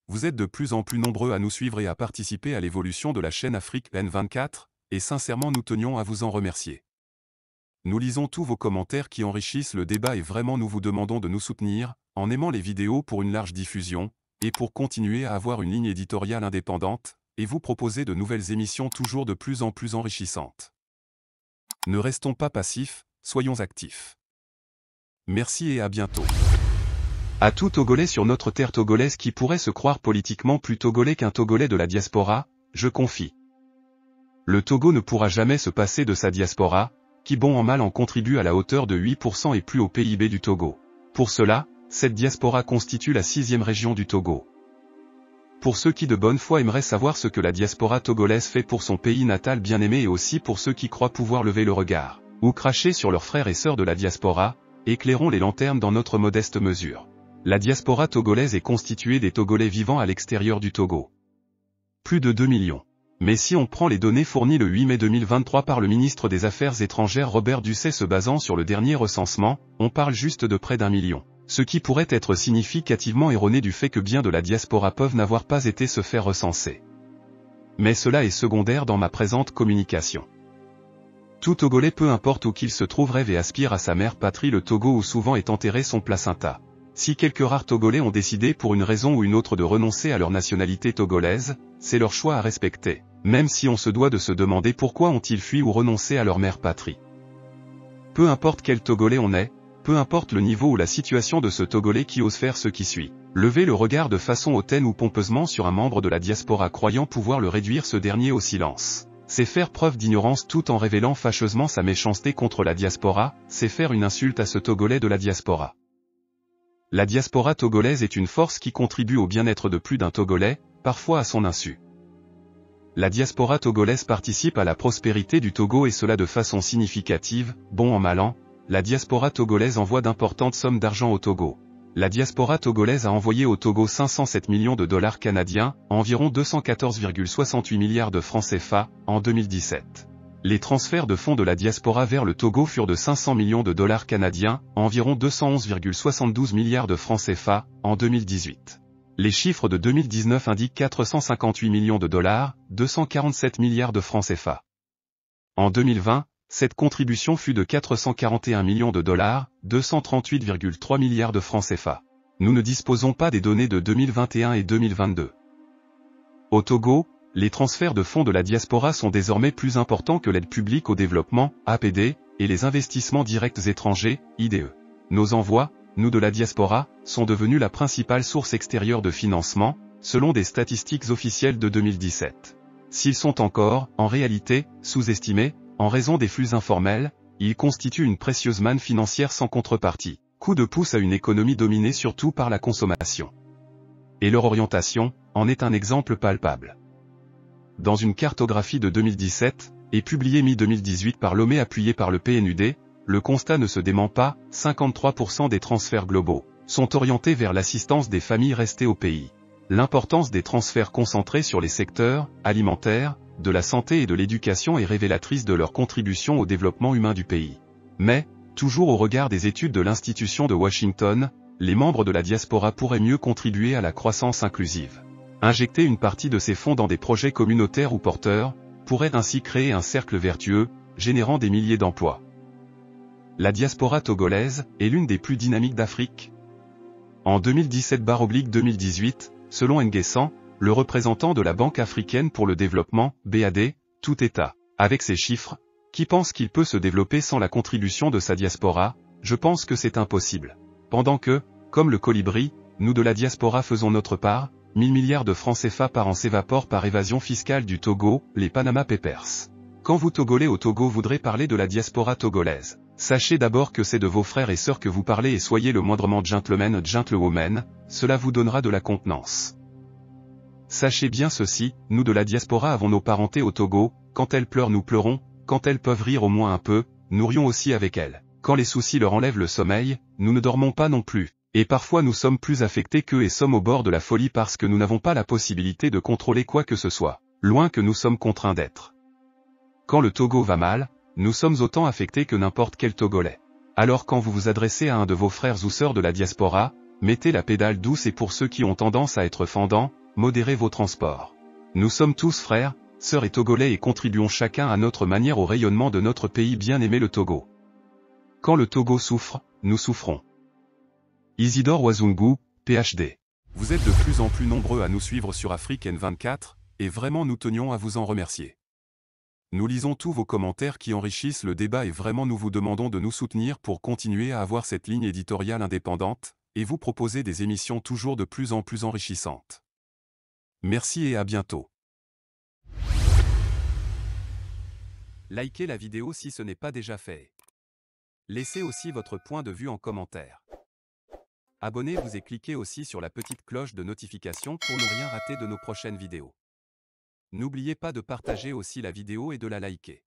Vous êtes de plus en plus nombreux à nous suivre et à participer à l'évolution de la chaîne Afrique N24, et sincèrement nous tenions à vous en remercier. Nous lisons tous vos commentaires qui enrichissent le débat et vraiment nous vous demandons de nous soutenir, en aimant les vidéos pour une large diffusion, et pour continuer à avoir une ligne éditoriale indépendante, et vous proposer de nouvelles émissions toujours de plus en plus enrichissantes. Ne restons pas passifs, soyons actifs. Merci et à bientôt. À tout Togolais sur notre terre togolaise qui pourrait se croire politiquement plus togolais qu'un Togolais de la diaspora, je confie. Le Togo ne pourra jamais se passer de sa diaspora, qui bon en mal en contribue à la hauteur de 8% et plus au PIB du Togo. Pour cela, cette diaspora constitue la 6e région du Togo. Pour ceux qui de bonne foi aimeraient savoir ce que la diaspora togolaise fait pour son pays natal bien-aimé et aussi pour ceux qui croient pouvoir lever le regard, ou cracher sur leurs frères et sœurs de la diaspora, éclairons les lanternes dans notre modeste mesure. La diaspora togolaise est constituée des Togolais vivant à l'extérieur du Togo. Plus de 2 millions. Mais si on prend les données fournies le 8 mai 2023 par le ministre des Affaires étrangères Robert Ducet se basant sur le dernier recensement, on parle juste de près d'1 million. Ce qui pourrait être significativement erroné du fait que bien de la diaspora peuvent n'avoir pas été se faire recenser. Mais cela est secondaire dans ma présente communication. Tout Togolais peu importe où qu'il se trouve rêve et aspire à sa mère patrie le Togo où souvent est enterré son placenta. Si quelques rares Togolais ont décidé pour une raison ou une autre de renoncer à leur nationalité togolaise, c'est leur choix à respecter, même si on se doit de se demander pourquoi ont-ils fui ou renoncé à leur mère patrie. Peu importe quel Togolais on est, peu importe le niveau ou la situation de ce Togolais qui ose faire ce qui suit, lever le regard de façon hautaine ou pompeusement sur un membre de la diaspora croyant pouvoir le réduire ce dernier au silence. C'est faire preuve d'ignorance tout en révélant fâcheusement sa méchanceté contre la diaspora, c'est faire une insulte à ce Togolais de la diaspora. La diaspora togolaise est une force qui contribue au bien-être de plus d'un Togolais, parfois à son insu. La diaspora togolaise participe à la prospérité du Togo et cela de façon significative, bon an mal an, la diaspora togolaise envoie d'importantes sommes d'argent au Togo. La diaspora togolaise a envoyé au Togo 507 millions de dollars canadiens, environ 214,68 milliards de francs CFA, en 2017. Les transferts de fonds de la diaspora vers le Togo furent de 500 millions de dollars canadiens, environ 211,72 milliards de francs CFA, en 2018. Les chiffres de 2019 indiquent 458 millions de dollars, 247 milliards de francs CFA. En 2020, cette contribution fut de 441 millions de dollars, 238,3 milliards de francs CFA. Nous ne disposons pas des données de 2021 et 2022. Au Togo, les transferts de fonds de la diaspora sont désormais plus importants que l'aide publique au développement, APD, et les investissements directs étrangers, IDE. Nos envois, nous de la diaspora, sont devenus la principale source extérieure de financement, selon des statistiques officielles de 2017. S'ils sont encore, en réalité, sous-estimés, en raison des flux informels, ils constituent une précieuse manne financière sans contrepartie, coup de pouce à une économie dominée surtout par la consommation. Et leur orientation, en est un exemple palpable. Dans une cartographie de 2017, et publiée mi-2018 par l'OME appuyée par le PNUD, le constat ne se dément pas, 53% des transferts globaux sont orientés vers l'assistance des familles restées au pays. L'importance des transferts concentrés sur les secteurs alimentaires, de la santé et de l'éducation est révélatrice de leur contribution au développement humain du pays. Mais, toujours au regard des études de l'institution de Washington, les membres de la diaspora pourraient mieux contribuer à la croissance inclusive. Injecter une partie de ces fonds dans des projets communautaires ou porteurs, pourrait ainsi créer un cercle vertueux, générant des milliers d'emplois. La diaspora togolaise est l'une des plus dynamiques d'Afrique. En 2017/2018, selon Nguessan, le représentant de la Banque africaine pour le développement, BAD, tout État, avec ces chiffres, qui pense qu'il peut se développer sans la contribution de sa diaspora, je pense que c'est impossible. Pendant que, comme le colibri, nous de la diaspora faisons notre part, 1000 milliards de francs CFA par an s'évaporent par évasion fiscale du Togo, les Panama Papers. Quand vous Togolais au Togo voudrez parler de la diaspora togolaise, sachez d'abord que c'est de vos frères et sœurs que vous parlez et soyez le moindrement gentlewoman, cela vous donnera de la contenance. Sachez bien ceci, nous de la diaspora avons nos parentés au Togo, quand elles pleurent nous pleurons, quand elles peuvent rire au moins un peu, nous rions aussi avec elles. Quand les soucis leur enlèvent le sommeil, nous ne dormons pas non plus. Et parfois nous sommes plus affectés qu'eux et sommes au bord de la folie parce que nous n'avons pas la possibilité de contrôler quoi que ce soit, loin que nous sommes contraints d'être. Quand le Togo va mal, nous sommes autant affectés que n'importe quel Togolais. Alors quand vous vous adressez à un de vos frères ou sœurs de la diaspora, mettez la pédale douce et pour ceux qui ont tendance à être fendants, Modérez vos transports. Nous sommes tous frères, sœurs et Togolais et contribuons chacun à notre manière au rayonnement de notre pays bien-aimé le Togo. Quand le Togo souffre, nous souffrons. Isidore Wazungu, PhD. Vous êtes de plus en plus nombreux à nous suivre sur Afrique N24, et vraiment nous tenions à vous en remercier. Nous lisons tous vos commentaires qui enrichissent le débat et vraiment nous vous demandons de nous soutenir pour continuer à avoir cette ligne éditoriale indépendante, et vous proposer des émissions toujours de plus en plus enrichissantes. Merci et à bientôt. Likez la vidéo si ce n'est pas déjà fait. Laissez aussi votre point de vue en commentaire. Abonnez-vous et cliquez aussi sur la petite cloche de notification pour ne rien rater de nos prochaines vidéos. N'oubliez pas de partager aussi la vidéo et de la liker.